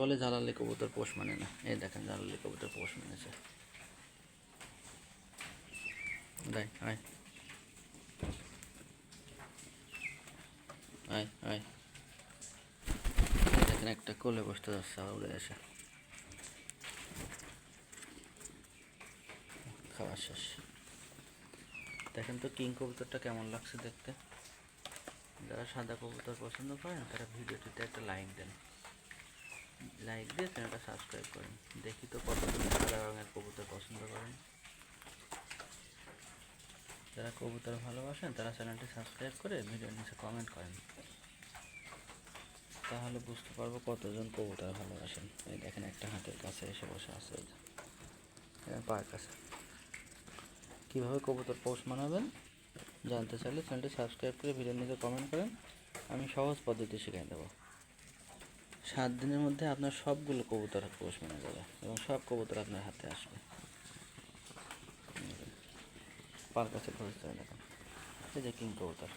বলে জালালি কবুতর পোষ মানে না। এই দেখেন জালালি কবুতর পোষ মেনেছে। দেখ আয় আয় আয়, দেখেন একটা কোলে বসতে যাচ্ছে আবার উড়ে এসে। খাওয়া শেষ। দেখেন তো কিং কবুতরটা কেমন লাগছে দেখতে। যারা সাদা কবুতর পছন্দ করেন তারা ভিডিওটিতে একটা লাইক দেন, লাইক দিয়ে চ্যানেলটা সাবস্ক্রাইব করেন। দেখি তো কতজন সাদা রঙের কবুতর পছন্দ করেন। যারা কবুতর ভালোবাসেন তারা চ্যানেলটি সাবস্ক্রাইব করে ভিডিওর নিচে কমেন্ট করেন, তাহলে বুঝতে পারবো কতজন কবুতর ভালোবাসেন। এই দেখেন একটা হাতের কাছে এসে বসে আছে, পায়ের কাছে। কীভাবে কবুতর পোষ মানাবেন জানতে চাইলে চ্যানেলটি সাবস্ক্রাইব করে ভিডিওর নিচে কমেন্ট করেন, আমি সহজ পদ্ধতি শিখিয়ে দেবো। 7 দিনের মধ্যে আপনার সবগুলো কবুতর পোষ মেনে যাবে এবং সব কবুতর আপনার হাতে আসবে। পার কাছে ঘুরতে হয় দেখেন, এই যে কিং কবুতর।